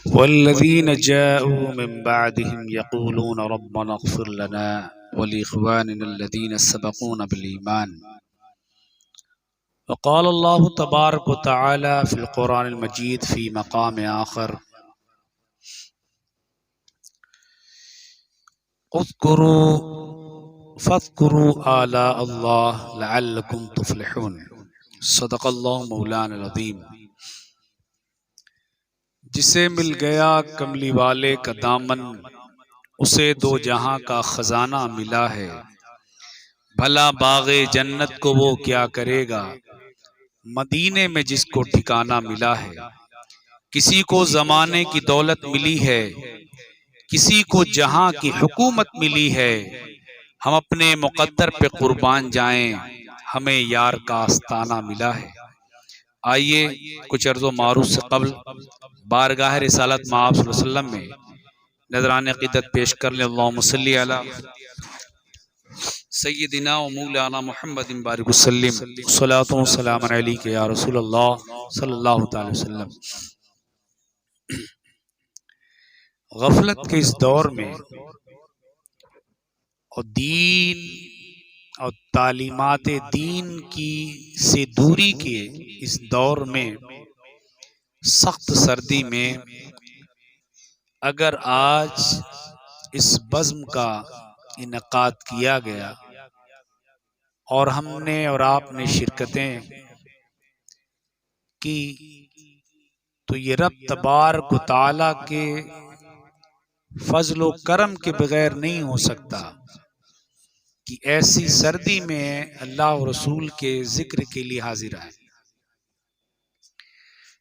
والذين جاءوا من بعدهم يقولون ربنا اغفر لنا ولإخواننا الذين سبقونا بالإيمان وقال الله تبارك وتعالى في القرآن المجيد في مقام آخر فاذكروا آلاء الله لعلكم تفلحون صدق اللہ مولانا العظیم۔ جسے مل گیا کملی والے کا دامن اسے دو جہاں کا خزانہ ملا ہے، بھلا باغ جنت کو وہ کیا کرے گا مدینے میں جس کو ٹھکانہ ملا ہے۔ کسی کو زمانے کی دولت ملی ہے، کسی کو جہاں کی حکومت ملی ہے، ہم اپنے مقدر پہ قربان جائیں، ہمیں یار کا آستانہ ملا ہے۔ آئیے کچھ عرض و معروض سے قبل بارگاہ رسالت مآب صلی اللہ علیہ وسلم میں نذران عقیدت پیش کر لیں۔ اللہم صلی علی سیدنا و مولانا محمد بارک وسلم، صلاۃ و سلام علیک یا رسول اللہ صلی اللہ تعالی وسلم۔ غفلت کے اس دور میں اور دین اور تعلیمات دین کی سے دوری کے اس دور میں، سخت سردی میں، اگر آج اس بزم کا انعقاد کیا گیا اور ہم نے اور آپ نے شرکتیں کی تو یہ رب تبارک و تعالیٰ کے فضل و کرم کے بغیر نہیں ہو سکتا کہ ایسی سردی میں اللہ و رسول کے ذکر کے لیے حاضر آئے۔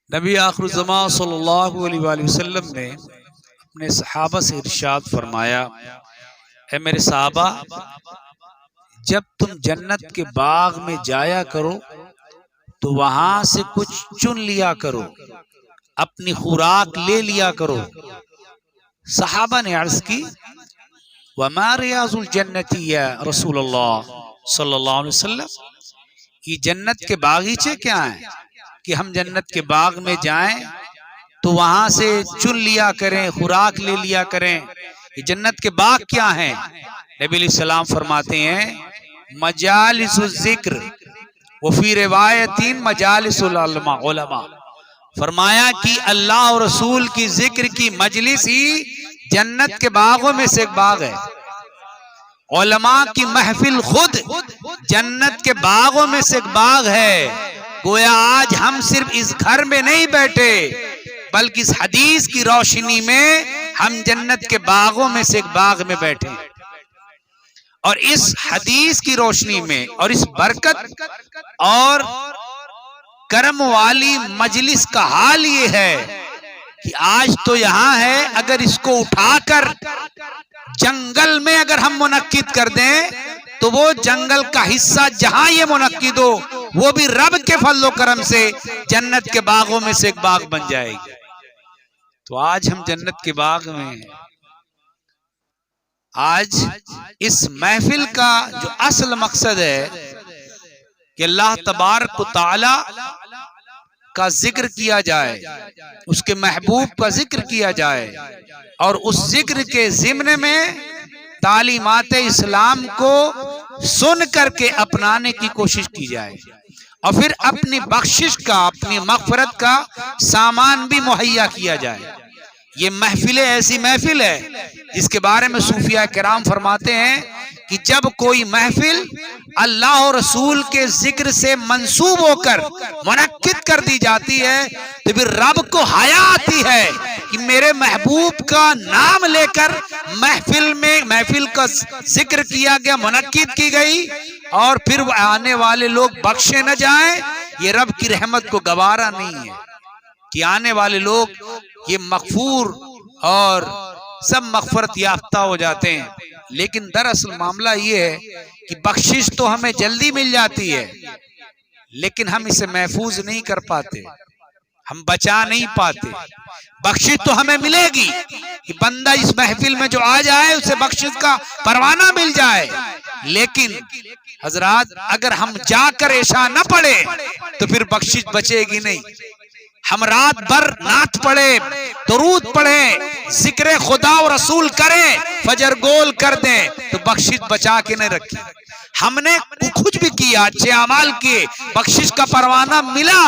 نبی آخر الزمان صلی اللہ علیہ وآلہ وسلم نے اپنے صحابہ سے ارشاد فرمایا، اے میرے صحابہ، جب تم جنت کے باغ میں جایا کرو تو وہاں سے کچھ چن لیا کرو، اپنی خوراک لے لیا کرو۔ صحابہ نے عرض کی، وَمَا رِيَاضُ الْجَنَّةِ یا رسول اللہ صلی اللہ علیہ وسلم، یہ جنت کے باغیچے کیا ہیں کہ ہم جنت کے باغ میں جائیں تو وہاں سے چن لیا کریں، خوراک لے لیا کریں؟ یہ جنت کے باغ کیا ہیں؟ نبی علیہ السلام فرماتے ہیں، مجالس الذکر وفی روایتین مجالس العلماء۔ فرمایا کہ اللہ اور رسول کی ذکر کی مجلس ہی جنت کے باغوں میں سے ایک باغ ہے۔ علماء کی محفل خود جنت کے باغوں میں سے ایک باغ ہے۔ گویا آج ہم صرف اس گھر میں نہیں بیٹھے بلکہ اس حدیث کی روشنی میں ہم جنت کے باغوں میں سے ایک باغ میں بیٹھے ہیں، اور اس حدیث کی روشنی میں اور اس برکت اور کرم والی مجلس کا حال یہ ہے کہ آج تو یہاں ہے، اگر اس کو اٹھا کر جنگل میں اگر ہم منعقد کر دیں تو وہ جنگل کا حصہ جہاں یہ منعقد ہو وہ بھی رب کے فضل و کرم سے جنت کے باغوں میں سے ایک باغ بن جائے گی۔ تو آج ہم جنت کے باغ میں ہیں۔ آج اس محفل کا جو اصل مقصد ہے کہ اللہ تبارک و تعالی کا ذکر کیا جائے، اس کے محبوب کا ذکر کیا جائے، اور اس ذکر کے ضمن میں تعلیمات اسلام کو سن کر کے اپنانے کی کوشش کی جائے، اور پھر اپنی بخشش کا، اپنی مغفرت کا سامان بھی مہیا کیا جائے۔ یہ محفل ایسی محفل ہے جس کے بارے میں صوفیاء کرام فرماتے ہیں کہ جب کوئی محفل اللہ اور رسول کے ذکر سے منسوب ہو کر منعقد کر دی جاتی ہے تو پھر رب کو حیا آتی ہے کہ میرے محبوب کا نام لے کر محفل کا ذکر کیا گیا، منعقد کی گئی، اور پھر آنے والے لوگ بخشے نہ جائیں۔ یہ رب کی رحمت کو گوارا نہیں ہے کہ آنے والے لوگ یہ مغفور اور سب مغفرت یافتہ ہو جاتے ہیں، لیکن دراصل معاملہ یہ ہے کہ بخشش تو ہمیں جلدی مل جاتی ہے لیکن ہم اسے محفوظ نہیں کر پاتے، ہم بچا نہیں پاتے۔ بخشش تو ہمیں ملے گی کہ بندہ اس محفل میں جو آ جائے اسے بخشش کا پروانہ مل جائے، لیکن حضرات اگر ہم جا کر عشاء نہ پڑھے تو پھر بخشش بچے گی نہیں۔ ہم رات بھر نعت پڑھے، درود پڑھے، ذکر خدا و رسول کریں، فجر گول کر دیں تو بخشش بچا کے نہیں رکھی۔ ہم نے کچھ بھی کیا، اچھے اعمال کیے، بخشش کا پروانہ ملا،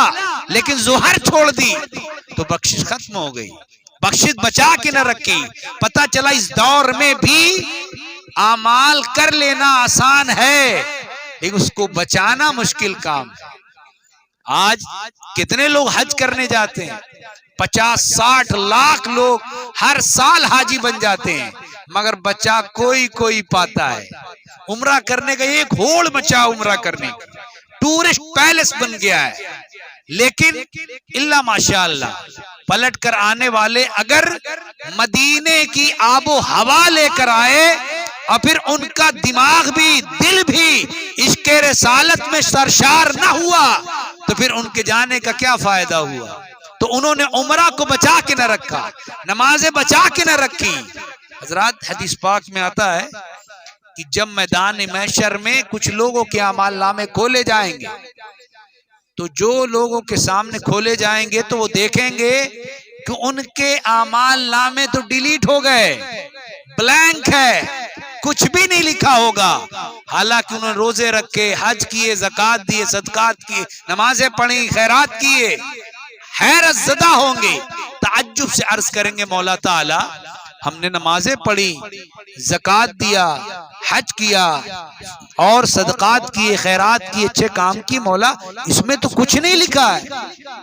لیکن ظہر چھوڑ دی تو بخشش ختم ہو گئی، بخشش بچا کے نہ رکھی۔ پتہ چلا اس دور میں بھی اعمال کر لینا آسان ہے، لیکن اس کو بچانا مشکل کام ہے۔ آج کتنے لوگ حج کرنے جاتے ہیں، 50-60 لاکھ لوگ ہر سال حاجی بن جاتے ہیں، مگر بچا کوئی پاتا ہے۔ عمرہ کرنے کا ایک ہوڑ مچا، عمرہ کرنے کا ٹورسٹ پیلس بن گیا ہے، لیکن اللہ ماشاءاللہ پلٹ کر آنے والے اگر مدینے کی آب و ہوا لے کر آئے اور پھر ان کا دماغ بھی دل بھی عشق رسالت میں سرشار نہ ہوا تو پھر ان کے جانے کا کیا فائدہ ہوا؟ تو انہوں نے عمرہ کو بچا کے نہ رکھا، نمازیں بچا کے نہ رکھی۔ حضرات حدیث پاک میں آتا ہے کہ جب میدان محشر میں کچھ لوگوں کے اعمال نامے کھولے جائیں گے تو جو لوگوں کے سامنے کھولے جائیں گے تو وہ دیکھیں گے کہ ان کے اعمال نامے تو ڈیلیٹ ہو گئے، بلینک ہے، کچھ بھی نہیں لکھا ہوگا، حالانکہ انہوں نے روزے رکھے، حج کیے، زکوٰۃ دیے، صدقات کیے، نمازیں پڑھی، خیرات کیے۔ حیرت زدہ ہوں گے، تعجب سے عرض کریں گے مولا تعالی ہم نے نمازیں پڑھی، زکوٰۃ دیا، حج کیا اور صدقات کیے، خیرات کیے، اچھے کام کیے، مولا اس میں تو کچھ نہیں لکھا ہے،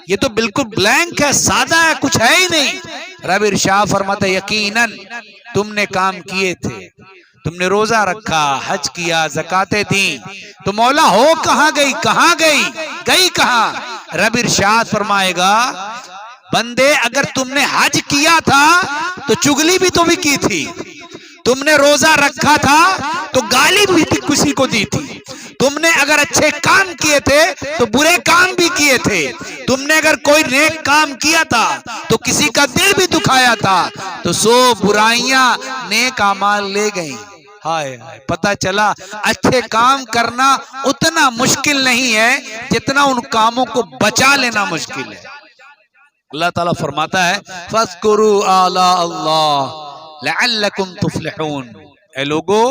یہ تو بالکل بلینک ہے، سادہ ہے، کچھ ہے ہی نہیں۔ رب ارشاد فرماتا ہے یقیناً تم نے کام کیے تھے، تم نے روزہ رکھا، حج کیا، زکاتیں دیں، تو مولا ہو کہاں گئی، کہاں گئی، گئی کہاں؟ رب ارشاد فرمائے گا بندے اگر تم نے حج کیا تھا تو چگلی بھی تو بھی کی تھی، تم نے روزہ رکھا تھا تو گالی بھی کسی کو دی تھی، تم نے اگر اچھے کام کیے تھے تو برے کام بھی کیے تھے، تم نے اگر کوئی نیک کام کیا تھا تو کسی کا دل بھی دکھایا تھا، تو سو برائیاں نیک اعمال لے گئیں۔ ہائے ہائے، پتہ چلا اچھے کام کرنا اتنا مشکل نہیں ہے جتنا ان کاموں کو بچا لینا مشکل ہے۔ اللہ تعالیٰ فرماتا ہے فَاذْكُرُوا آلَاءَ اللَّهِ لَعَلَّكُمْ تُفْلِحُونَ، اے لوگو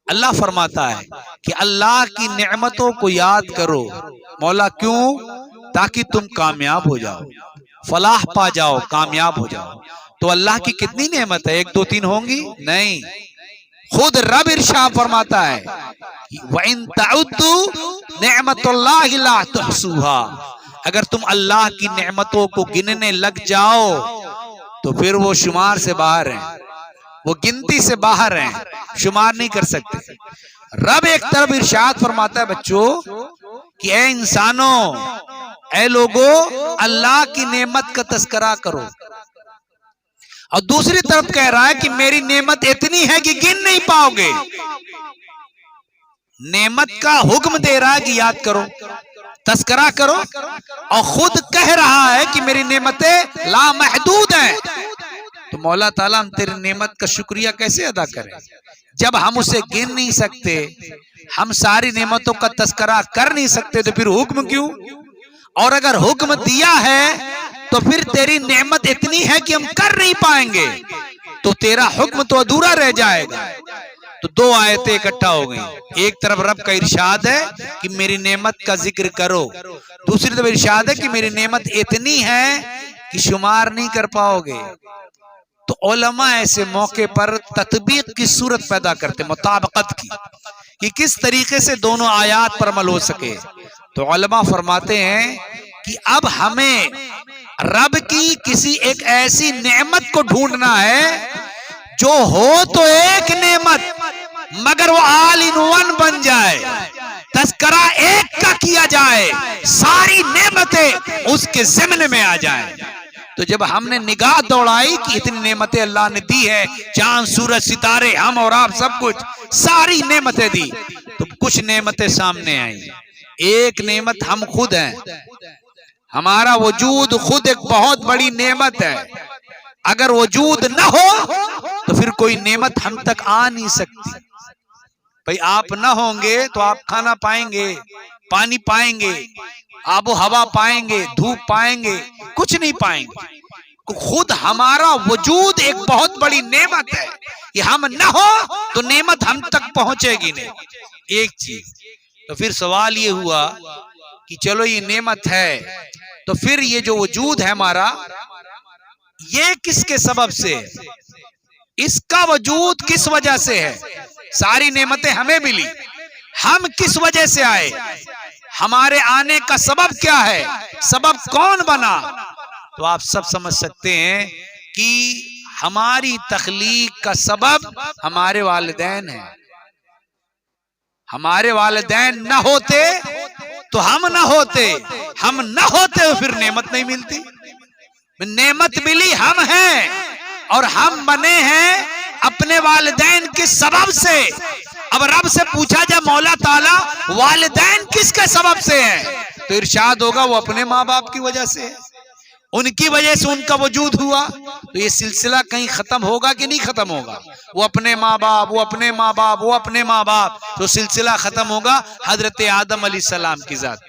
اللہ فرماتا ہے کہ اللہ کی نعمتوں کو یاد کرو۔ مولا کیوں؟ تاکہ تم کامیاب ہو جاؤ، فلاح پا جاؤ، کامیاب ہو جاؤ۔ تو اللہ کی کتنی نعمت ہے، 1 2 3 ہوں گی؟ نہیں، خود رب ارشاد فرماتا ہے وَإِن تَعُدُّوا نِعْمَةَ اللَّهِ لَا تُحْصُوهَا، اگر تم اللہ کی نعمتوں کو گننے لگ جاؤ تو پھر وہ شمار سے باہر ہیں، وہ گنتی سے باہر ہیں، شمار نہیں کر سکتے۔ رب ایک طرف ارشاد فرماتا ہے بچوں کہ اے انسانوں، اے لوگوں، اللہ کی نعمت کا تذکرہ کرو، اور دوسری طرف کہہ رہا ہے کہ میری نعمت اتنی ہے کہ گن نہیں پاؤ گے۔ نعمت کا حکم دے رہا ہے کہ یاد کرو، تذکرہ کرو، اور خود کہہ رہا ہے کہ میری نعمتیں لامحدود ہیں۔ تو مولا تعالیٰ ہم تیری نعمت کا شکریہ کیسے ادا کریں جب ہم اسے گن نہیں سکتے، ہم ساری نعمتوں کا تذکرہ کر نہیں سکتے، تو پھر حکم کیوں؟ اور اگر حکم دیا ہے تو پھر تیری نعمت اتنی ہے کہ ہم کر نہیں پائیں گے، تو تیرا حکم تو ادھورا رہ جائے گا۔ تو 2 آیتیں اکٹھا ہو گئیں، ایک طرف رب کا ارشاد ہے کہ میری نعمت کا ذکر کرو، دوسری طرف ارشاد ہے کہ میری نعمت اتنی ہے کہ شمار نہیں کر پاؤ گے۔ تو علماء ایسے موقع پر تطبیق کی صورت پیدا کرتے، مطابقت کی، کہ کس طریقے سے دونوں آیات پر عمل ہو سکے۔ تو علماء فرماتے ہیں کہ اب ہمیں رب کی کسی ایک ایسی نعمت کو ڈھونڈنا ہے جو ہو تو ایک نعمت مگر وہ آل ان ون بن جائے، تذکرہ ایک کا کیا جائے، ساری نعمتیں اس کے ضمن میں آ جائیں۔ تو جب ہم نے نگاہ دوڑائی کہ اتنی نعمتیں اللہ نے دی ہے، چاند سورج ستارے ہم اور آپ سب کچھ، ساری نعمتیں دی، تو کچھ نعمتیں سامنے آئیں۔ ایک نعمت ہم خود ہیں، ہمارا وجود خود ایک بہت بڑی نعمت ہے، اگر وجود نہ ہو تو پھر کوئی نعمت ہم تک آ نہیں سکتی۔ بھئی آپ نہ ہوں گے تو آپ کھانا پائیں گے، پانی پائیں گے، آب و ہوا پائیں گے، دھوپ پائیں گے، کچھ نہیں پائیں گے. خود ہمارا وجود ایک بہت بڑی نعمت ہے. کہ ہم نہ ہو تو نعمت ہم تک پہنچے گی نہیں. ایک چیز. تو پھر سوال یہ ہوا کہ چلو یہ نعمت ہے، تو پھر یہ جو وجود ہے ہمارا، یہ کس کے سبب سے ہے؟ اس کا وجود کس وجہ سے ہے؟ ساری نعمتیں ہمیں ملی، ہم کس وجہ سے آئے؟ ہمارے آنے کا سبب کیا ہے؟ سبب کون بنا؟ تو آپ سب سمجھ سکتے ہیں کہ ہماری تخلیق کا سبب ہمارے والدین ہیں. ہمارے والدین نہ ہوتے تو ہم نہ ہوتے، ہم نہ ہوتے تو پھر نعمت نہیں ملتی. نعمت ملی ہم ہیں، اور ہم بنے ہیں اپنے والدین کے سبب سے. اب رب سے پوچھا جائے مولا تعالیٰ والدین کس کے سبب سے ہیں، تو ارشاد ہوگا وہ اپنے ماں باپ کی وجہ سے ہے. ان کی وجہ سے ان کا وجود ہوا. تو یہ سلسلہ کہیں ختم ہوگا کہ نہیں ختم ہوگا؟ وہ اپنے ماں باپ، وہ اپنے ماں باپ، وہ اپنے ماں باپ، تو سلسلہ ختم ہوگا حضرت آدم علیہ السلام کی ذات.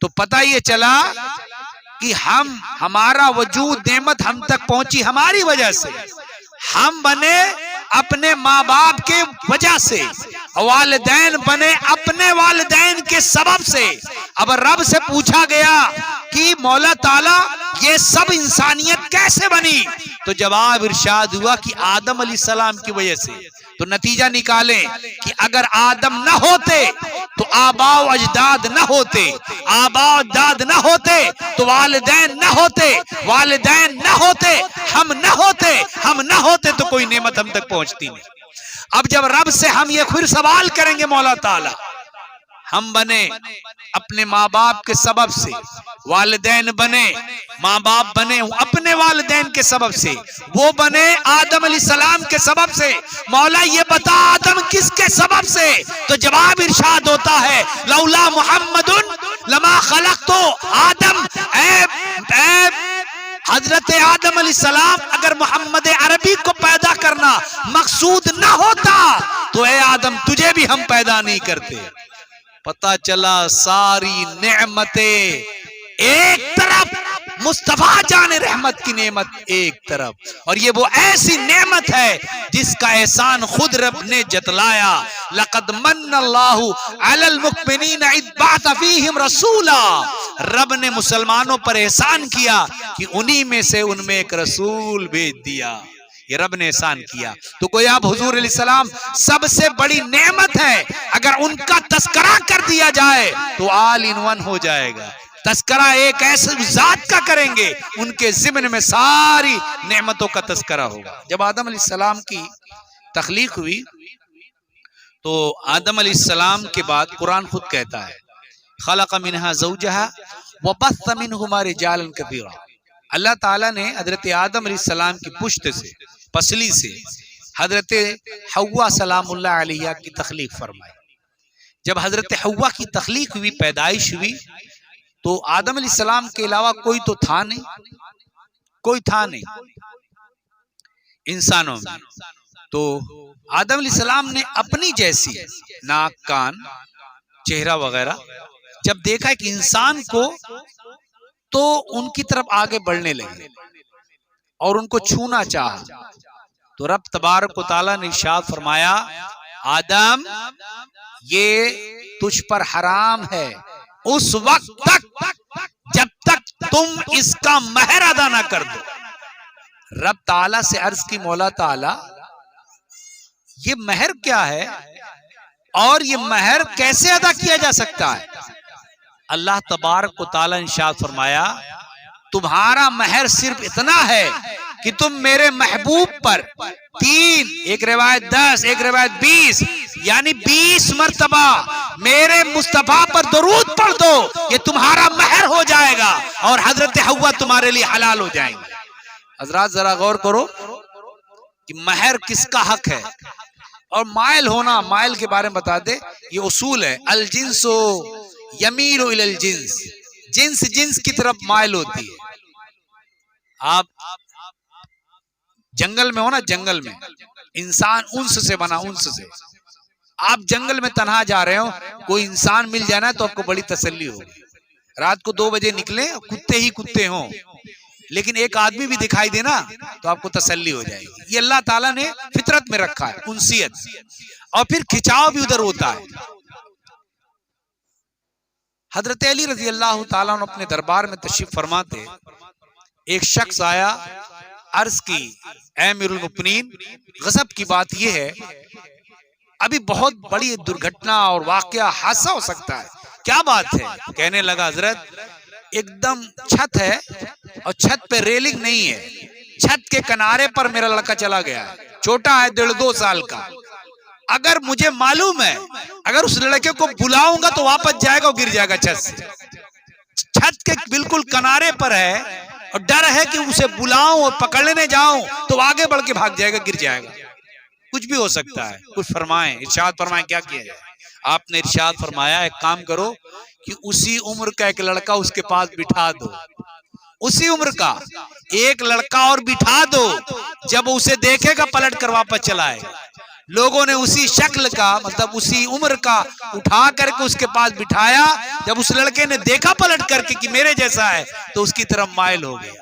تو پتہ یہ چلا کہ ہمارا وجود، نعمت ہم تک پہنچی ہماری وجہ سے. ہم بنے اپنے ماں باپ کے وجہ سے، والدین بنے اپنے والدین کے سبب سے. اب رب سے پوچھا گیا کہ مولا تعالیٰ یہ سب انسانیت کیسے بنی؟ تو جواب ارشاد ہوا کہ آدم علیہ السلام کی وجہ سے. تو نتیجہ نکالیں کہ اگر آدم نہ ہوتے تو آباء و اجداد نہ ہوتے، آباء و اجداد نہ ہوتے تو والدین نہ ہوتے، والدین نہ ہوتے ہم نہ ہوتے، ہم نہ ہوتے تو کوئی نعمت ہم تک پہنچتی نہیں. اب جب رب سے ہم یہ پھر سوال کریں گے مولا تعالی، ہم بنے اپنے ماں باپ کے سبب سے، والدین بنے، ماں باپ بنے اپنے والدین کے سبب سے، وہ بنے آدم علیہ السلام کے سبب سے. مولا یہ بتا آدم کس کے سبب سے؟ تو جواب ارشاد ہوتا ہے لولا محمد لما خلقت آدم. اے حضرت آدم علیہ السلام، اگر محمد عربی کو پیدا کرنا مقصود نہ ہوتا تو اے آدم تجھے بھی ہم پیدا نہیں کرتے. پتہ چلا ساری نعمتیں ایک طرف، مصطفیٰ جان رحمت کی نعمت ایک طرف. اور یہ وہ ایسی نعمت ہے جس کا احسان خود رب نے جتلایا. لقد من اللہ علی المؤمنین اذ بعث فیہم رسولا. رب نے مسلمانوں پر احسان کیا کہ انہی میں سے ان میں ایک رسول بھیج دیا. یہ رب نے احسان کیا. تو کوئی آپ حضور علیہ السلام سب سے بڑی نعمت ہے. اگر ان کا تذکرہ کر دیا جائے تو آل ان ون ہو جائے گا. تذکرہ ایک ایسے ذات کا کریں گے ان کے ضمن میں ساری نعمتوں کا تذکرہ ہوگا. جب آدم علیہ السلام کی تخلیق ہوئی تو آدم علیہ السلام کے بعد قرآن خود کہتا ہے خلق منہا زوجہا وبث منہما رجالا کثیرا. اللہ تعالیٰ نے حضرت آدم علیہ السلام کی پشت سے، پسلی سے حضرت حوا سلام اللہ علیہ کی تخلیق فرمائی. جب حضرت حوا کی تخلیق ہوئی، پیدائش ہوئی، تو آدم علیہ السلام کے علاوہ کوئی تو تھا نہیں، کوئی تھا نہیں انسانوں میں. تو آدم علیہ السلام نے اپنی جیسی ناک، کان، چہرہ وغیرہ جب دیکھا کہ انسان کو، تو ان کی طرف آگے بڑھنے لگے اور ان کو چھونا چاہا. تو رب تبارک و تعالیٰ نے ارشاد فرمایا آدم یہ تجھ پر حرام ہے اس وقت تک جب تک تم اس کا مہر ادا نہ کر دو. رب تعالیٰ سے عرض کی مولا تعالیٰ یہ مہر کیا ہے اور یہ مہر کیسے ادا کیا جا سکتا ہے؟ اللہ تبارک و تعالیٰ نے ارشاد فرمایا تمہارا مہر صرف اتنا ہے کہ تم میرے محبوب پر 3، ایک روایت 10، ایک روایت 20، یعنی 20 مرتبہ میرے مصطفیٰ پر درود پڑھ دو، یہ تمہارا مہر ہو جائے گا اور حضرت حوا تمہارے لیے حلال ہو جائیں گے. حضرات ذرا غور کرو کہ مہر کس کا حق ہے. اور مائل ہونا، مائل کے بارے میں بتا دے، یہ اصول ہے الجنس یمیل الی الجنس، جنس جنس کی طرف مائل ہوتی ہے. آپ جنگل میں ہو نا، جنگل میں انسان انس سے بنا، انس سے. آپ جنگل میں تنہا جا رہے ہو، کوئی انسان مل جانا تو آپ کو بڑی تسلی ہوگی. رات کو 2 بجے نکلیں کتے ہی کتے ہوں لیکن ایک آدمی بھی دکھائی دینا تو آپ کو تسلی ہو جائے گی. یہ اللہ تعالیٰ نے فطرت میں رکھا ہے انسیت. اور پھر کھچاؤ بھی ادھر ہوتا ہے. حضرت علی رضی اللہ تعالیٰ عنہ اپنے دربار میں تشریف فرماتے. ایک شخص آیا, عرض کی اے امیر المؤمنین, غضب کی بات یہ ہے ابھی بہت بڑی درگھٹنا اور واقعہ حادثہ ہو سکتا ہے, کیا بات ہے؟ کہنے لگا حضرت ایک دم چھت ہے اور چھت پہ ریلنگ نہیں ہے, چھت کے کنارے پر میرا لڑکا چلا گیا ہے, چھوٹا ہے 1.5-2 سال کا. اگر مجھے معلوم ہے اگر اس لڑکے کو بلاؤں گا تو واپس جائے گا اور گر جائے گا چھت سے. چھت کے بالکل کنارے پر ہے اور ڈر ہے کہ اسے بلاؤں اور پکڑنے جاؤں تو آگے بڑھ کے بھاگ جائے گا, گر جائے گا, کچھ بھی ہو سکتا ہے. کچھ فرمائیں, ارشاد فرمائیں کیا کیا جائے. آپ نے ارشاد فرمایا ایک کام کرو کہ اسی عمر کا ایک لڑکا اس کے پاس بٹھا دو, اسی عمر کا ایک لڑکا اور بٹھا دو, جب اسے دیکھے گا پلٹ کر واپس چلا آئے گا. لوگوں نے اسی شکل کا مطلب اسی عمر کا اٹھا کر کے اس کے پاس بٹھایا. جب اس لڑکے نے دیکھا پلٹ کر کے کہ میرے جیسا ہے تو اس کی طرف مائل ہو گیا.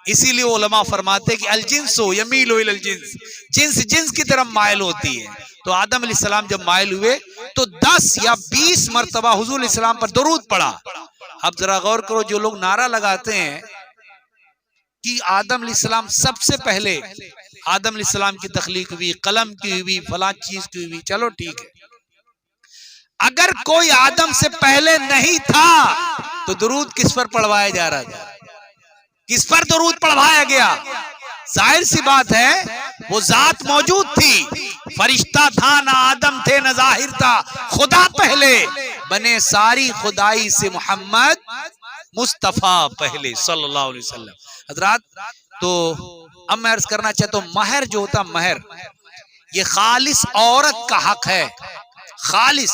اسی لیے علماء فرماتے کہ الجنس یمیل الی الجنس, جنس جنس کی طرف مائل ہوتی ہے. تو آدم علیہ السلام جب مائل ہوئے تو 10 یا 20 مرتبہ حضور علیہ السلام پر درود پڑھا. اب ذرا غور کرو, جو لوگ نعرہ لگاتے ہیں کہ آدم علیہ السلام سب سے پہلے آدم علیہ السلام کی تخلیق ہوئی, قلم کی ہوئی, فلاں چیز کی ہوئی, چلو ٹھیک ہے. اگر کوئی آدم سے پہلے نہیں تھا تو درود کس پر پڑھوایا جا رہا تھا؟ کس پر درود پڑھوایا گیا؟ ظاہر سی بات ہے وہ ذات موجود تھی, فرشتہ تھا نہ آدم تھے نہ ظاہر تھا, خدا پہلے بنے ساری خدائی سے محمد مصطفیٰ پہلے صلی اللہ علیہ وسلم. حضرات تو اب میں عرض کرنا چاہتا ہوں مہر جو ہوتا مہر یہ خالص عورت کا حق ہے, خالص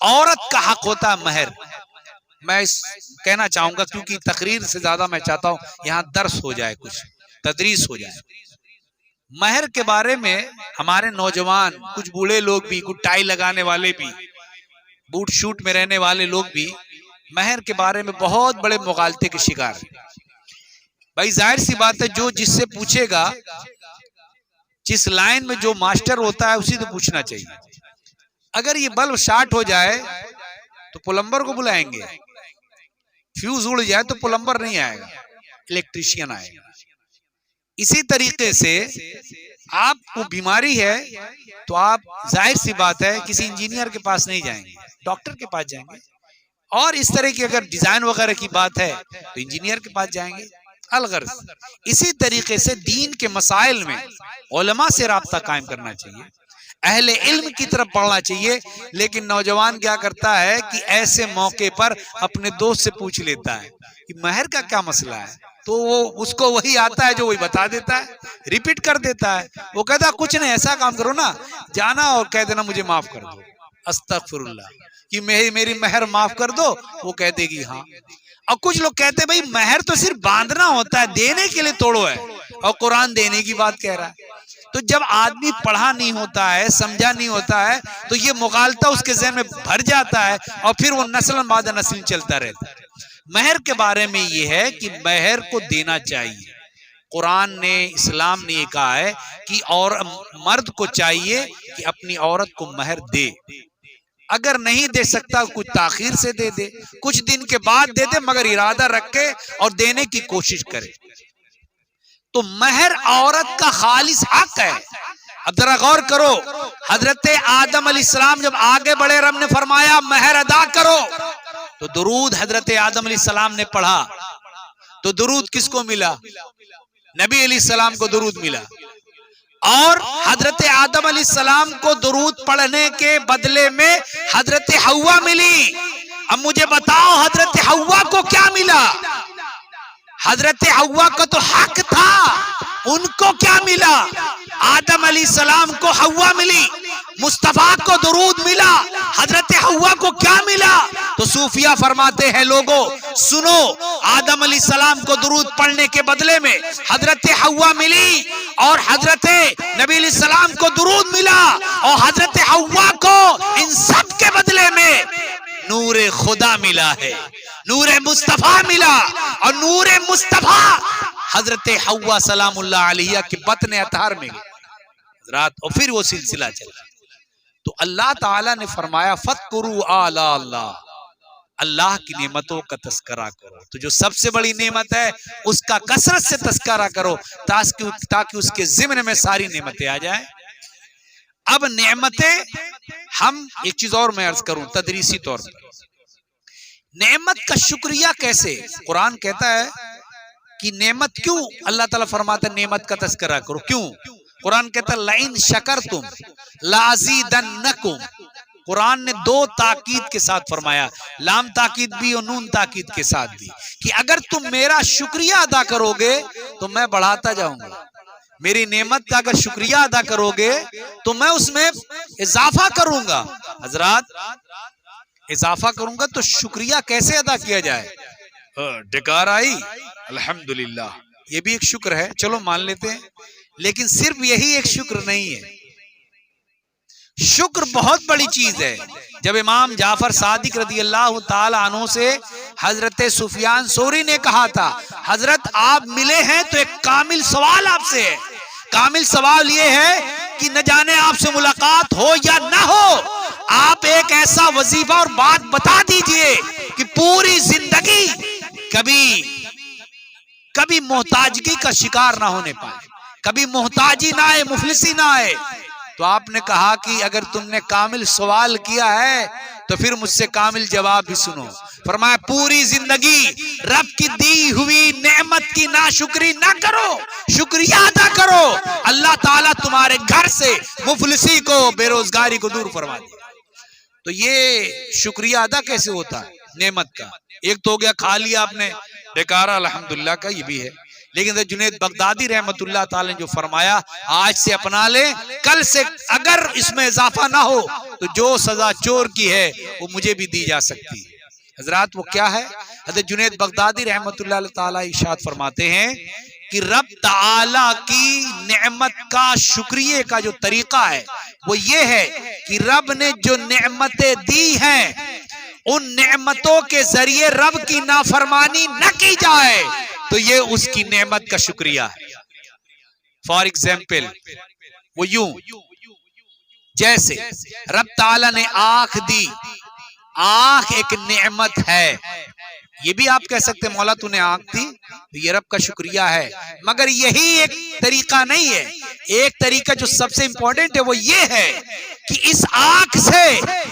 عورت کا حق ہوتا ہے مہر. میں کہنا چاہوں گا کیونکہ تقریر سے زیادہ میں چاہتا ہوں یہاں درس ہو جائے, کچھ تدریس ہو جائے. مہر کے بارے میں ہمارے نوجوان, کچھ بوڑھے لوگ بھی, کچھ ٹائی لگانے والے بھی, بوٹ شوٹ میں رہنے والے لوگ بھی مہر کے بارے میں بہت بڑے مغالطے کے شکار ہیں. بھائی ظاہر سی بات ہے جو جس سے پوچھے گا, جس لائن میں جو ماسٹر ہوتا ہے اسی سے پوچھنا چاہیے. اگر یہ بلب شارٹ ہو جائے تو پلمبر کو بلائیں گے, فیوز اڑ جائے تو پلمبر نہیں آئے گا, الیکٹریشین آئے گا. اسی طریقے سے آپ کو بیماری ہے تو آپ ظاہر سی بات ہے کسی انجینئر کے پاس نہیں جائیں گے, ڈاکٹر کے پاس جائیں گے. اور اس طرح کی اگر ڈیزائن وغیرہ کی بات ہے تو انجینئر کے پاس جائیں گے. الغرض اسی طریقے سے دین کے مسائل میں علماء سے رابطہ قائم کرنا چاہیے, اہل علم کی طرف پڑھنا چاہیے. لیکن نوجوان کیا کرتا ہے کہ ایسے موقع پر اپنے دوست سے پوچھ لیتا ہے کہ مہر کا کیا مسئلہ ہے, تو وہ اس کو وہی آتا ہے جو وہی بتا دیتا ہے, ریپیٹ کر دیتا ہے. وہ کہتا ہے کچھ نہیں, ایسا کام کرو نا, جانا اور کہہ دینا مجھے معاف کر دو, استغفر اللہ, کہ میری مہر معاف کر دو. وہ کہہ دے گی ہاں. اور کچھ لوگ کہتے ہیں بھائی مہر تو صرف باندھنا ہوتا ہے, دینے کے لیے توڑو ہے, اور قرآن دینے کی بات کہہ رہا ہے. تو جب آدمی پڑھا نہیں ہوتا ہے, سمجھا نہیں ہوتا ہے, تو یہ مغالطہ اس کے ذہن میں بھر جاتا ہے اور پھر وہ نسل بعد نسل چلتا رہتا ہے. مہر کے بارے میں یہ ہے کہ مہر کو دینا چاہیے. قرآن نے, اسلام نے یہ کہا ہے کہ اور مرد کو چاہیے کہ اپنی عورت کو مہر دے. اگر نہیں دے سکتا کچھ تاخیر سے دے دے, کچھ دن کے بعد دے دے, مگر ارادہ رکھے اور دینے کی کوشش کرے. تو مہر عورت کا خالص حق ہے. اب ذرا غور کرو, حضرت آدم علیہ السلام جب آگے بڑھے, رب نے فرمایا مہر ادا کرو, تو درود حضرت آدم علیہ السلام نے پڑھا. تو درود کس کو ملا؟ نبی علیہ السلام کو درود ملا. اور حضرت آدم علیہ السلام کو درود پڑھنے کے بدلے میں حضرت حوا ملی. اب مجھے بتاؤ حضرت حوا کو کیا ملا؟ حضرت حوا کا تو حق تھا, ان کو کیا ملا؟ آدم علیہ السلام کو حوا ملی, مصطفیٰ کو درود ملا, حضرت حوا کو کیا ملا؟ تو صوفیہ فرماتے ہیں لوگوں سنو, آدم علیہ السلام کو درود پڑھنے کے بدلے میں حضرت حوا ملی, اور حضرت نبی علیہ السلام کو درود ملا, اور حضرت حوا کو ان سب کے بدلے میں نور خدا ملا ہے. نور مصطفیٰ ملا، اور نور مصطفیٰ حضرت حوا سلام اللہ علیہ کے بطن اطہر میں گئے حضرات، اور پھر وہ سلسلہ چلا۔ تو اللہ تعالیٰ نے فرمایا فَاذْكُرُوا آلَاءَ اللَّهِ، اللہ کی نعمتوں کا تذکرہ کرو۔ تو جو سب سے بڑی نعمت ہے اس کا کثرت سے تذکرہ کرو تاکہ اس کے ضمن میں ساری نعمتیں آ جائیں۔ اب نعمتیں، ہم ایک چیز اور میں عرض کروں تدریسی طور پر، نعمت کا شکریہ کیسے؟ قرآن کہتا ہے کہ نعمت کیوں اللہ تعالیٰ فرماتا ہے نعمت کا تذکرہ کرو، کیوں؟ قرآن کہتا ہے لَئِن شَكَرْتُمْ لَأَزِيدَنَّكُمْ۔ قرآن نے دو تاکید کے ساتھ فرمایا، لام تاکید بھی اور نون تاکید کے ساتھ بھی، کہ اگر تم میرا شکریہ ادا کرو گے تو میں بڑھاتا جاؤں گا، میری نعمت کا اگر شکریہ ادا کرو گے تو میں اس میں اضافہ کروں گا۔ حضرات اضافہ کروں گا تو شکریہ کیسے ادا کیا جائے؟ ڈکار آئی الحمدللہ، یہ بھی ایک شکر ہے، چلو مان لیتے ہیں، لیکن صرف یہی ایک شکر نہیں ہے، شکر بہت بڑی چیز ہے۔ جب امام جعفر صادق رضی اللہ تعالی عنہ سے حضرت سفیان ثوری نے کہا تھا حضرت آپ ملے ہیں تو ایک کامل سوال آپ سے ہے، کامل سوال یہ ہے کہ نہ جانے آپ سے ملاقات ہو یا نہ ہو، آپ ایک ایسا وظیفہ اور بات بتا دیجئے کہ پوری زندگی کبھی محتاجگی کا شکار نہ ہونے پائے، کبھی محتاجی نہ آئے، مفلسی نہ آئے۔ تو آپ نے کہا کہ اگر تم نے کامل سوال کیا ہے تو پھر مجھ سے کامل جواب بھی سنو۔ فرمایا پوری زندگی رب کی دی ہوئی نعمت کی ناشکری نہ کرو، شکریہ ادا کرو، اللہ تعالیٰ تمہارے گھر سے مفلسی کو، بے روزگاری کو دور فرما دے۔ تو یہ شکریہ ادا کیسے ہوتا ہے نعمت کا؟ ایک تو ہو گیا کھا لیا آپ نے، بیکارہ الحمدللہ کا یہ بھی ہے، لیکن جنید بغدادی رحمت اللہ تعالی نے جو فرمایا آج سے اپنا لے، کل سے اگر اس میں اضافہ نہ ہو تو جو سزا چور کی ہے وہ مجھے بھی دی جا سکتی ہے۔ حضرات وہ کیا ہے؟ حضرت جنید بغدادی رحمت اللہ تعالی ارشاد فرماتے ہیں کہ رب تعالی کی نعمت کا شکریہ کا جو طریقہ ہے وہ یہ ہے کہ رب نے جو نعمتیں دی ہیں ان نعمتوں کے ذریعے رب کی نافرمانی نہ کی جائے تو یہ اس کی نعمت کا شکریہ ہے۔ فار ایگزامپل وہ یوں، جیسے رب تعالیٰ نے آنکھ دی، آنکھ ایک نعمت ہے، یہ بھی آپ کہہ سکتے ہیں مولا تو نے آنکھ دی تو یہ رب کا شکریہ ہے، مگر یہی ایک طریقہ نہیں ہے۔ ایک طریقہ جو سب سے امپورٹنٹ ہے وہ یہ ہے کہ اس آنکھ سے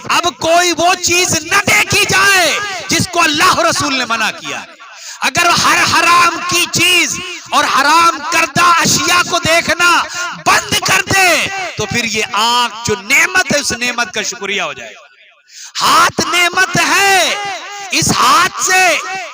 اب کوئی وہ چیز نہ دیکھی جائے جس کو اللہ رسول نے منع کیا ہے۔ اگر ہر حرام کی چیز اور حرام کردہ اشیاء کو دیکھنا بند کر دے تو پھر یہ آنکھ جو نعمت ہے اس نعمت کا شکریہ ہو جائے گا۔ ہاتھ نعمت ہے، اس ہاتھ سے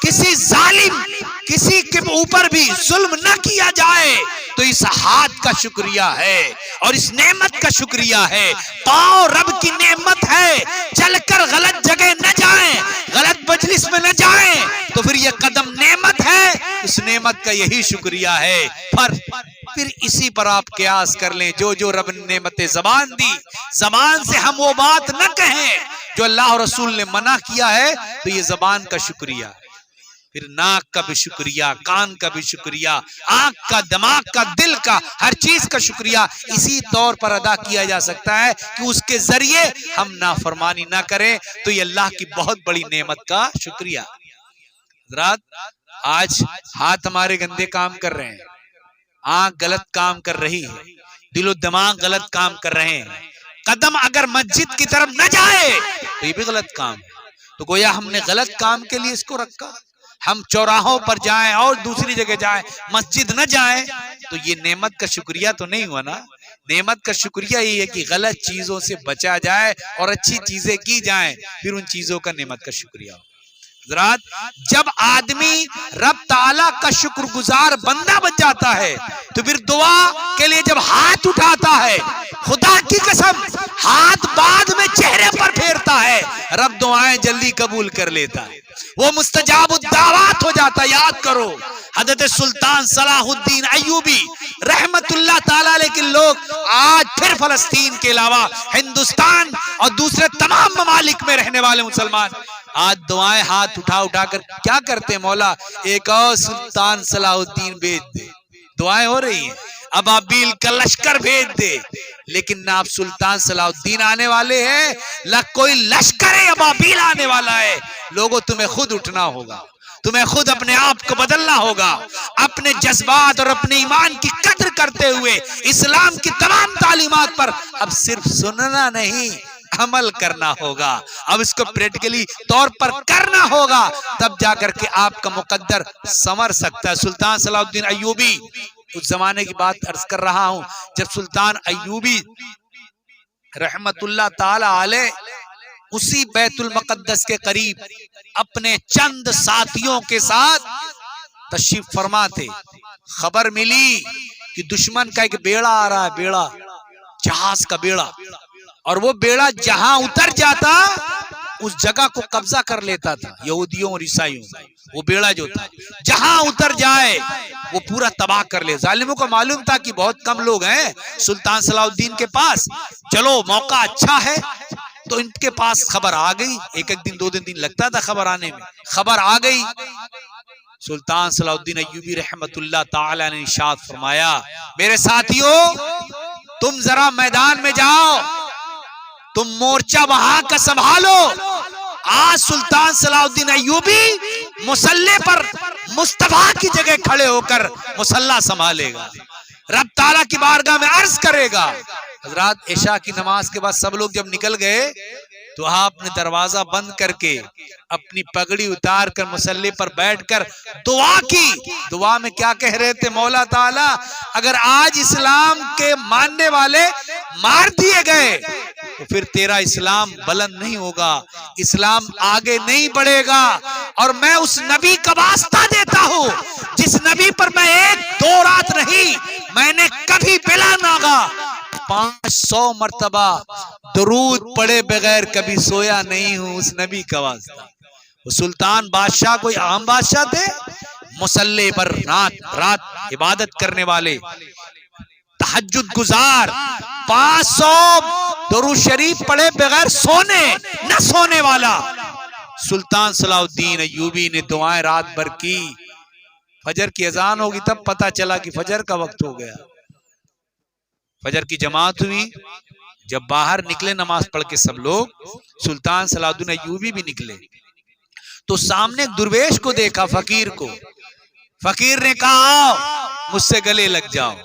کسی ظالم، کسی کے اوپر بھی ظلم نہ کیا جائے تو اس ہاتھ کا شکریہ ہے اور اس نعمت کا شکریہ ہے۔ پاؤں رب کی نعمت ہے، چل کر غلط جگہ نہ جائیں، غلط مجلس میں نہ جائیں تو پھر یہ قدم نعمت ہے، اس نعمت کا یہی شکریہ ہے۔ پھر اسی پر آپ قیاس کر لیں، جو رب نے نعمت زبان دی، زبان سے ہم وہ بات نہ کہیں جو اللہ اور رسول نے منع کیا ہے تو یہ زبان کا شکریہ ہے۔ پھر ناک کا بھی شکریہ، کان کا بھی شکریہ، آنکھ کا، دماغ کا، دل کا، ہر چیز کا شکریہ اسی طور پر ادا کیا جا سکتا ہے کہ اس کے ذریعے ہم نافرمانی نہ کریں تو یہ اللہ کی بہت بڑی نعمت کا شکریہ۔ حضرات آج ہاتھ ہمارے گندے کام کر رہے ہیں، آنکھ غلط کام کر رہی ہے، دل و دماغ غلط کام کر رہے ہیں، قدم اگر مسجد کی طرف نہ جائے تو یہ بھی غلط کام ہے۔ تو گویا ہم نے غلط کام کے لیے اس کو رکھا، ہم چوراہوں پر جائیں اور دوسری جگہ جائیں، مسجد نہ جائیں تو یہ نعمت کا شکریہ تو نہیں ہوا نا۔ نعمت کا شکریہ یہ ہے کہ غلط چیزوں سے بچا جائے اور اچھی چیزیں کی جائیں، پھر ان چیزوں کا نعمت کا شکریہ ہو۔ حضرات جب آدمی رب تعالیٰ کا شکر گزار بندہ بن جاتا ہے تو پھر دعا کے لیے جب ہاتھ اٹھاتا ہے، خدا کی قسم ہاتھ بعد میں چہرے پر پھیرتا ہے، رب دعائیں جلدی قبول کر لیتا ہے، وہ مستجاب الدعوات ہو جاتا ہے۔ یاد کرو حضرت سلطان صلاح الدین ایوبی رحمت اللہ تعالیٰ علیہ کے لوگ آج پھر فلسطین کے علاوہ ہندوستان اور دوسرے تمام ممالک میں رہنے والے مسلمان آج دعائیں ہاتھ اٹھا اٹھا کر کیا کرتے مولا؟ ایک اور سلطان صلاح الدین بھیج دے، دعائیں ہو رہی ہیں، ابابیل کا لشکر بھیج دے، لیکن نہ آپ سلطان صلاح الدین آنے والے ہیں نہ کوئی لشکر ابابیل آنے والا ہے۔ لوگوں تمہیں خود اٹھنا ہوگا، تمہیں خود اپنے آپ کو بدلنا ہوگا، اپنے جذبات اور اپنے ایمان کی قدر کرتے ہوئے اسلام کی تمام تعلیمات پر اب صرف سننا نہیں عمل کرنا ہوگا، اب اس کو پریکٹیکلی طور پر کرنا ہوگا، تب جا کر کے آپ کا مقدر سنور سکتا ہے۔ سلطان صلاح الدین ایوبی، اس زمانے کی بات عرض کر رہا ہوں جب سلطان ایوبی رحمت اللہ تعالی علیہ اسی بیت المقدس کے قریب اپنے چند ساتھیوں کے ساتھ تشریف فرما تھے، خبر ملی کہ دشمن کا ایک بیڑا آ رہا ہے، بیڑا، جہاز کا بیڑا، اور وہ بیڑا جہاں اتر جاتا اس جگہ کو قبضہ کر لیتا تھا یہودیوں اور عیسائیوں، وہ بیڑا جو تھا جہاں اتر جائے وہ پورا تباہ کر لے۔ ظالموں کو معلوم تھا کہ بہت کم لوگ ہیں سلطان صلاح الدین کے پاس، چلو موقع اچھا ہے، تو ان کے پاس خبر آ گئی، ایک ایک دن دو دن لگتا تھا خبر آنے میں، خبر آ گئی۔ سلطان صلاح الدین ایوبی رحمت اللہ تعالی نے ارشاد فرمایا، میرے ساتھیوں تم ذرا میدان میں جاؤ، تم مورچہ وہاں کا سنبھالو، آج سلطان صلاح الدین ایوبی مسلح پر مصطفیٰ کی جگہ کھڑے ہو کر مسلح سنبھالے گا، رب تعالیٰ کی بارگاہ میں عرض کرے گا۔ حضرات عشاء کی نماز کے بعد سب لوگ جب نکل گئے تو آپ نے دروازہ بند کر کے اپنی پگڑی اتار کر مسلح پر بیٹھ کر دعا کی۔ دعا میں کیا کہہ رہے تھے؟ مولا تعالیٰ اگر آج اسلام کے ماننے والے مار دیے گئے تو پھر تیرا اسلام بلند نہیں ہوگا، اسلام آگے نہیں بڑھے گا، اور میں اس نبی کا واسطہ دیتا ہوں جس نبی پر میں ایک دو رات نہیں، میں نے کبھی بلا ناغا 500 مرتبہ درود پڑے بغیر کبھی سویا نہیں ہوں، اس نبی کا واسطہ۔ وہ سلطان بادشاہ کوئی عام بادشاہ تھے؟ مسلح پر رات رات عبادت کرنے والے، تہجد گزار، 500 درود شریف پڑھے بغیر نہ سونے والا سلطان صلاح الدین ایوبی نے دعائیں رات بھر کی۔ فجر کی اذان ہوگی تب پتا چلا کہ فجر کا وقت ہو گیا، فجر کی جماعت ہوئی، جب باہر نکلے نماز پڑھ کے سب لوگ، سلطان صلاح الدین ایوبی بھی نکلے تو سامنے ایک درویش کو دیکھا، فقیر کو۔ فقیر نے کہا آؤ مجھ سے گلے لگ جاؤ۔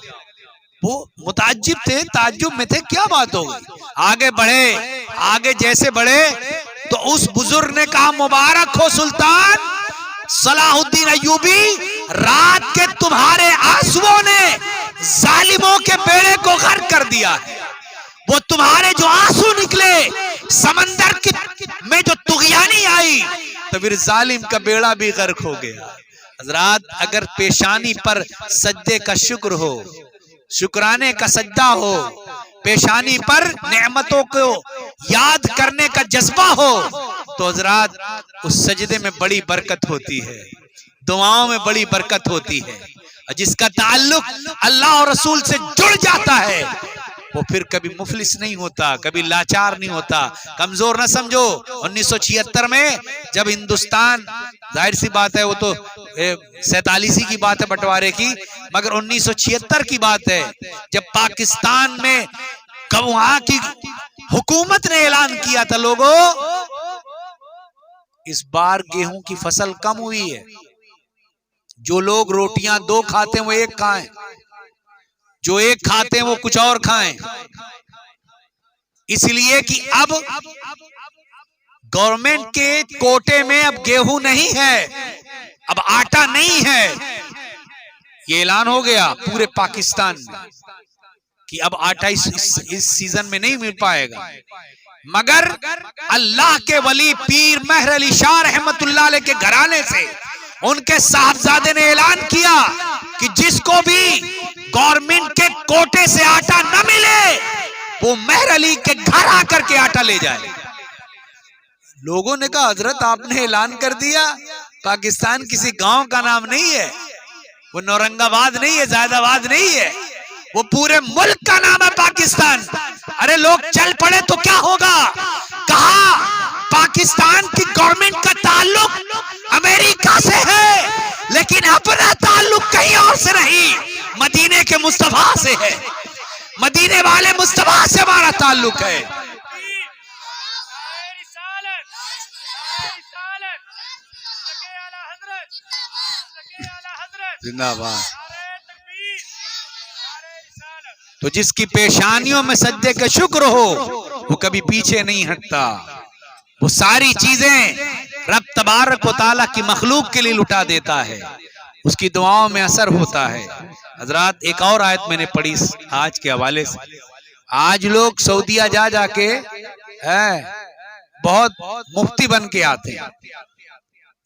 وہ متعجب تھے، تعجب میں تھے، کیا بات ہو گئی؟ آگے بڑھے، آگے جیسے بڑھے تو اس بزرگ نے کہا مبارک ہو سلطان صلاح الدین ایوبی، رات کے تمہارے آنسوؤں نے ظالموں کے بیڑے کو غرق کر دیا ہے، وہ تمہارے جو آنسو نکلے سمندر میں جو طغیانی آئی تو پھر ظالم کا بیڑا بھی غرق ہو گیا۔ حضرات اگر پیشانی پر سجدے کا شکر ہو، شکرانے کا سجدہ ہو، پیشانی پر نعمتوں کو یاد کرنے کا جذبہ ہو تو حضرات اس سجدے میں بڑی برکت ہوتی ہے، دعاؤں میں بڑی برکت ہوتی ہے، جس کا تعلق اللہ اور رسول سے جڑ جاتا ہے وہ پھر کبھی مفلس نہیں ہوتا، کبھی لاچار نہیں ہوتا، کمزور نہ سمجھو۔ 1976 میں جب ہندوستان، ظاہر سی بات ہے وہ تو 47 کی بات ہے بٹوارے کی، مگر 1976 کی بات ہے جب پاکستان میں وہاں کی حکومت نے اعلان کیا تھا لوگوں اس بار گیہوں کی فصل کم ہوئی ہے، جو لوگ روٹیاں 2 کھاتے ہیں وہ 1 کھائیں، جو 1 کھاتے ہیں وہ کچھ اور کھائیں، اس لیے کہ اب گورنمنٹ کے کوٹے میں اب گیہوں نہیں ہے، اب آٹا نہیں ہے۔ یہ اعلان ہو گیا پورے پاکستان میں کہ اب آٹا اس سیزن میں نہیں مل پائے گا، مگر اللہ کے ولی پیر مہر علی شاہ رحمت اللہ علیہ کے گھرانے سے ان کے صاحبزادے نے اعلان کیا کہ جس کو بھی گورنمنٹ کے کوٹے سے آٹا نہ ملے وہ مہر علی کے گھر آ کر کے آٹا لے جائے۔ لوگوں نے کہا حضرت آپ نے اعلان کر دیا، پاکستان کسی گاؤں کا نام نہیں ہے، وہ نورنگ آباد نہیں ہے، زائد آباد نہیں ہے، وہ پورے ملک کا نام ہے پاکستان۔ ارے لوگ چل پڑے تو کیا ہوگا؟ کہا پاکستان کی گورنمنٹ کا تعلق امریکہ سے ہے، لیکن اپنا تعلق کہیں اور سے نہیں، مدینے کے مصطفیٰ سے ہے، مدینے والے مصطفیٰ سے ہمارا تعلق ہے۔ زندہ باد۔ تو جس کی پیشانیوں میں سجدے کا شکر ہو وہ کبھی پیچھے نہیں ہٹتا، وہ ساری چیزیں رب تبارک و تعالیٰ کی مخلوق کے لیے لٹا دیتا ہے، اس کی دعاؤں میں اثر ہوتا ہے۔ حضرات ایک اور آیت میں نے پڑھی آج کے حوالے سے، آج لوگ سعودیہ جا جا کے بہت مفتی بن کے آتے ہیں،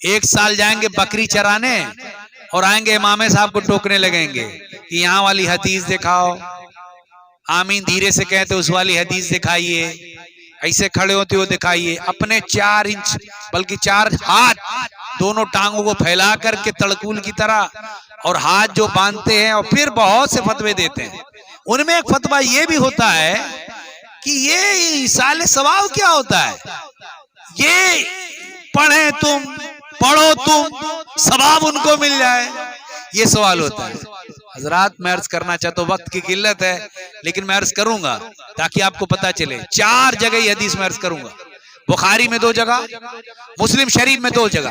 ایک سال جائیں گے بکری چرانے اور آئیں گے امام صاحب کو ٹوکنے لگیں گے کہ یہاں والی حدیث دکھاؤ، آمین دھیرے سے کہتے اس والی حدیث دکھائیے، ایسے کھڑے ہوتے ہو دکھائیے، اپنے 4 انچ بلکہ 4 ہاتھ دونوں ٹانگوں کو پھیلا کر کے تڑکول کی طرح اور ہاتھ جو باندھتے ہیں، اور پھر بہت سے فتوے دیتے ہیں۔ ان میں ایک فتویٰ یہ بھی ہوتا ہے کہ یہ ایصال ثواب کیا ہوتا ہے، یہ پڑھیں تم، پڑھو تم، ثواب ان کو مل جائے، یہ سوال ہوتا ہے۔ حضرات میں عرض کرنا چاہتا ہوں، وقت کی قلت ہے لیکن میں عرض کروں گا تاکہ آپ کو پتا چلے، 4 جگہ یہ حدیث میں عرض کروں گا، بخاری میں 2 جگہ، مسلم شریف میں 2 جگہ،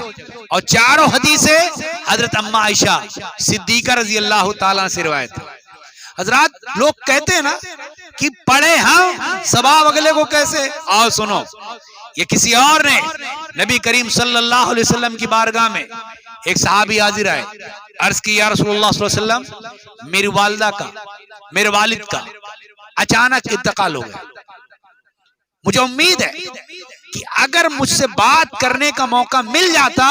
اور چاروں حدیثیں حضرت اما عائشہ صدیقہ رضی اللہ تعالیٰ سے روایت ہے۔ حضرات لوگ کہتے ہیں نا کہ پڑھے ہم ثواب اگلے کو کیسے، آؤ سنو، یہ کسی اور نے نبی کریم صلی اللہ علیہ وسلم کی بارگاہ میں ایک صحابی حاضر آئے، عرض کی یا رسول اللہ صلی اللہ علیہ وسلم میری والدہ کا، میرے والد کا اچانک انتقال ہو گیا، مجھے امید ہے کہ اگر مجھ سے بات کرنے کا موقع مل جاتا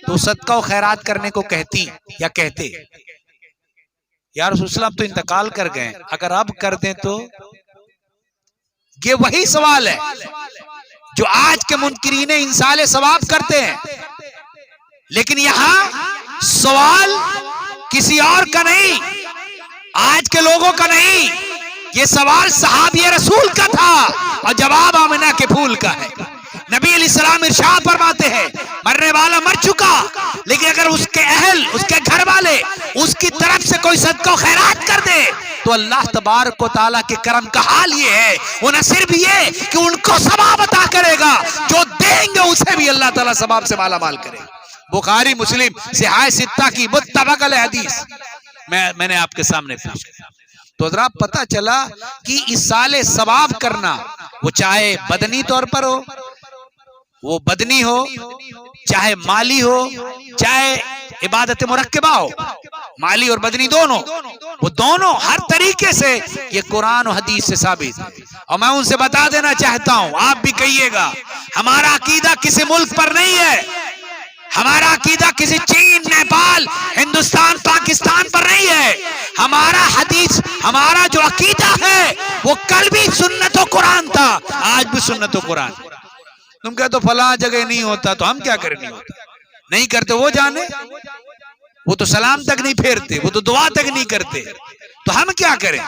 تو صدقہ و خیرات کرنے کو کہتی یا کہتے، یا رسول اللہ تو انتقال کر گئے، اگر اب کر دیں تو؟ یہ وہی سوال ہے جو آج کے منکرین انصال ثواب کرتے ہیں، لیکن یہاں سوال کسی اور کا نہیں، آج کے لوگوں کا نہیں، یہ سوال صحابی رسول کا تھا اور جواب آمنہ کے پھول کا ہے۔ نبی علیہ السلام ارشاد فرماتے ہیں مرنے والا مر چکا، لیکن اگر اس کے اہل، اس کے گھر والے اس کی طرف سے کوئی صدقہ و خیرات کر دے تو اللہ تبارک و تعالیٰ کے کرم کا حال یہ ہے، وہ نہ صرف یہ کہ ان کو ثواب عطا کرے گا، جو دیں گے اسے بھی اللہ تعالیٰ ثواب سے مالا مال کرے گا۔ بخاری مسلم صحاح ستہ کی متفق علیہ حدیث میں نے آپ کے سامنے پیش کی۔ تو ذرا پتہ چلا کہ ایصال ثواب کرنا، وہ چاہے بدنی طور پر ہو، وہ بدنی ہو، چاہے مالی ہو، چاہے عبادت مرکبہ ہو، مالی اور بدنی دونوں، وہ دونوں ہر طریقے سے یہ قرآن و حدیث سے ثابت ہے۔ اور میں ان سے بتا دینا چاہتا ہوں، آپ بھی کہیے گا، ہمارا عقیدہ کسی ملک پر نہیں ہے، ہمارا عقیدہ کسی چین، نیپال، ہندوستان، پاکستان پر نہیں ہے، ہمارا حدیث، ہمارا جو عقیدہ ہے وہ کل بھی سنت و قرآن تھا، آج بھی سنت و قرآن۔ تم کہتے تو فلاں جگہ نہیں ہوتا تو ہم کیا کریں، نہیں ہوتا، نہیں کرتے وہ جانے، وہ تو سلام تک نہیں پھیرتے، وہ تو دعا تک نہیں کرتے، تو ہم کیا کریں؟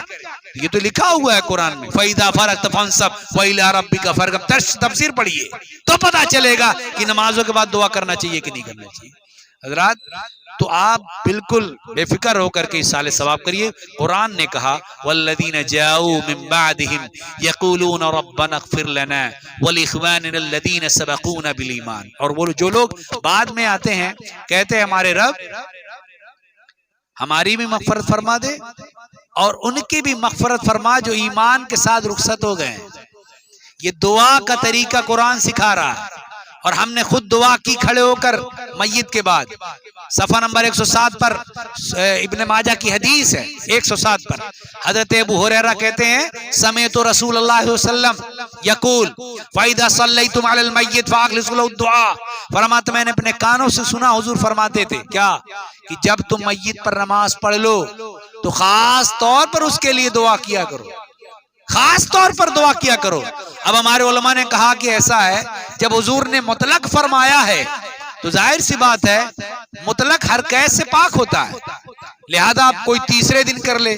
یہ تو لکھا ہوا ہے قرآن میں، فَإِذَا فَرَغْتَ فَانصَبْ وَإِلَىٰ رَبِّكَ فَارْغَب، تفسیر پڑھیے تو پتا چلے گا کہ نمازوں کے بعد دعا کرنا چاہیے کہ نہیں کرنا چاہیے۔ حضرات تو آپ بالکل بے فکر ہو کر کے ایصال ثواب کریے۔ قرآن نے کہا وَالَّذِينَ جَاءُوا مِن بَعْدِهِمْ يَقُولُونَ رَبَّنَا اغْفِرْ لَنَا وَلِإِخْوَانِنَا الَّذِينَ سَبَقُونَا بِالْإِيمَانِ، اور وہ جو لوگ بعد میں آتے ہیں کہتے ہیں ہمارے رب ہماری بھی مغفرت فرما دے اور ان کی بھی مغفرت فرما جو ایمان کے ساتھ رخصت ہو گئے ہیں۔ یہ دعا کا طریقہ قرآن سکھا رہا ہے، اور ہم نے خود دعا کی کھڑے ہو کر میت کے بعد۔ صفحہ نمبر 107 پر ابن ماجہ کی حدیث ہے، 107 پر حضرت ابو ہریرہ کہتے ہیں سمعت رسول اللہ صلی اللہ علیہ وسلم یقول فَإِذَا صَلَّيْتُمْ عَلَى الْمَيِّتِ فَأَخْلِصُوا لَهُ الدُّعَاءَ، فرماتا میں نے اپنے کانوں سے سنا حضور فرماتے تھے کیا کہ جب تم میت پر نماز پڑھ لو تو خاص طور پر اس کے لیے دعا کیا کرو، خاص طور پر دعا کیا کرو۔ اب ہمارے علماء نے کہا کہ ایسا ہے جب حضور نے مطلق فرمایا ہے تو ظاہر سی بات ہے مطلق ہر قید سے پاک ہوتا ہے، لہذا آپ کوئی تیسرے دن کر لے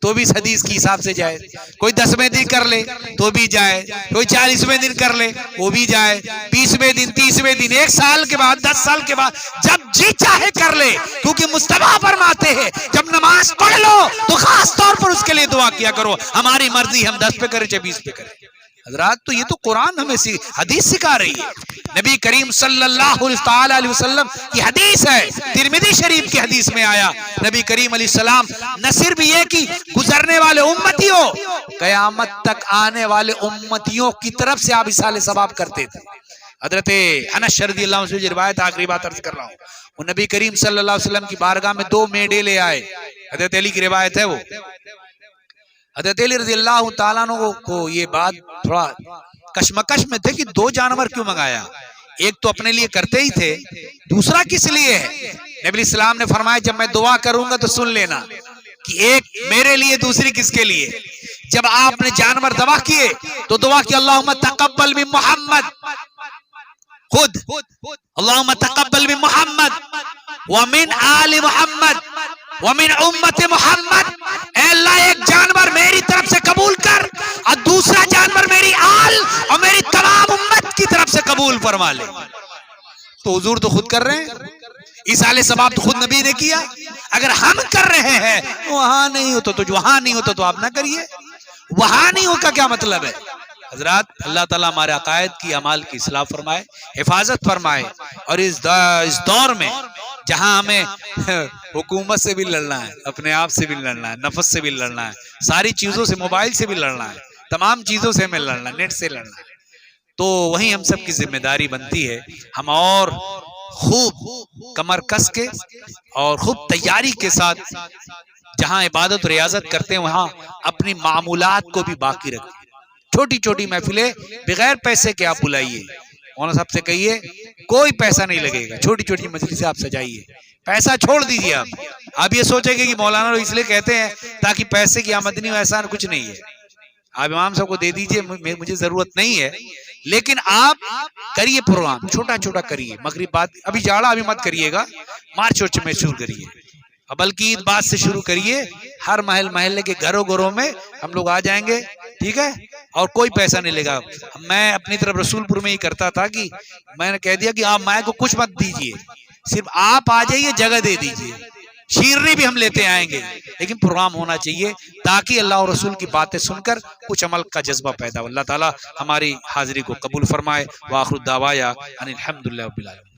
تو بھی اس حدیث کی حساب سے جائے، کوئی 10ویں دن کر لے تو بھی جائے، کوئی 40ویں دن کر لے وہ بھی جائے، 20ویں دن 30ویں دن، 1 سال کے بعد 10 سال کے بعد جب جی چاہے کر لے، کیونکہ مصطفیٰ فرماتے ہیں جب نماز پڑھ لو تو خاص طور پر اس کے لیے دعا کیا کرو، ہماری مرضی ہم 10 پہ کریں چاہے 20 پہ کریں۔ حضرات تو یہ تو قرآن ہمیں حدیث سکھا رہی ہے، نبی کریم صلی اللہ علیہ وسلم کی حدیث ہے، ترمذی شریف کی حدیث میں آیا، نبی کریم علیہ السلام نہ صرف یہ کہ گزرنے والے امتیوں، قیامت تک آنے والے امتیوں کی طرف سے آپ اصالہ ثواب کرتے تھے۔ حضرت انس رضی اللہ عنہ سے روایت، آخری بات عرض کر رہا ہوں، وہ نبی کریم صلی اللہ علیہ وسلم کی بارگاہ میں 2 میڈے لے آئے، حضرت علی کی روایت ہے وہ، حضرت علی رضی اللہ تعالیٰ عنہ کو یہ بات تھوڑا کشمکش میں تھے کہ 2 جانور کیوں منگایا، ایک تو اپنے لیے کرتے ہی تھے، دوسرا کس لیے ہے؟ نبی علیہ السلام نے فرمایا جب میں دعا کروں گا تو سن لینا کہ ایک میرے لیے دوسری کس کے لیے۔ جب آپ نے جانور ذبح کیے تو دعا کی اللہم تقبل من محمد، خود اللہم تقبل من محمد ومن آل محمد ومن امت محمد، اے اللہ ایک جانور میری طرف سے قبول کر اور دوسرا جانور میری آل اور میری تمام امت کی طرف سے قبول فرما لے۔ تو حضور تو خود کر رہے ہیں، اصالہ ثواب تو خود نبی نے کیا، اگر ہم کر رہے ہیں وہاں نہیں ہوتا تو وہاں نہیں ہوتا تو آپ نہ کریے، وہاں نہیں ہوگا کیا مطلب ہے؟ حضرات اللہ تعالیٰ ہمارے عقائد کی اعمال کی اصلاح فرمائے، حفاظت فرمائے، اور اس دور میں جہاں ہمیں حکومت سے بھی لڑنا ہے، اپنے آپ سے بھی لڑنا ہے، نفس سے بھی لڑنا ہے، ساری چیزوں سے، موبائل سے بھی لڑنا ہے، تمام چیزوں سے ہمیں لڑنا ہے، نیٹ سے لڑنا ہے، تو وہیں ہم سب کی ذمہ داری بنتی ہے ہم اور خوب کمر کس کے اور خوب تیاری کے ساتھ جہاں عبادت و ریاضت کرتے ہیں وہاں اپنی معمولات کو بھی باقی رکھیں، چھوٹی چھوٹی محفلیں بغیر پیسے کے آپ بلائیے، مولانا صاحب سے کہیے کوئی پیسہ نہیں لگے گا، چھوٹی چھوٹی مجلس سے آپ سجائیے، پیسہ چھوڑ دیجیے، آپ یہ سوچیں گے کہ مولانا لوگ اس لیے کہتے ہیں تاکہ پیسے کی آمدنی ہو، ایسا کچھ نہیں ہے، آپ امام صاحب کو دے دیجئے، مجھے ضرورت نہیں ہے، لیکن آپ کریے پروگرام، چھوٹا چھوٹا کریے، مغرب بعد ابھی جاڑا ابھی مت کریے گا، مارچ میں شروع کریے، بلکہ عید بعد سے شروع کریے، ہر محلے کے گھروں میں ہم لوگ آ جائیں گے، ٹھیک ہے، اور کوئی پیسہ نہیں لے گا۔ میں اپنی طرف رسول پور میں ہی کرتا تھا کہ میں نے کہہ دیا کہ آپ مائیں کو کچھ مت دیجئے، صرف آپ آ جائیے، جگہ دے دیجئے، شیرنی بھی ہم لیتے آئیں گے، لیکن پروگرام ہونا چاہیے تاکہ اللہ اور رسول کی باتیں سن کر کچھ عمل کا جذبہ پیدا ہو۔ اللہ تعالیٰ ہماری حاضری کو قبول فرمائے، وآخر الدعوایا ان الحمدللہ رب العالمین۔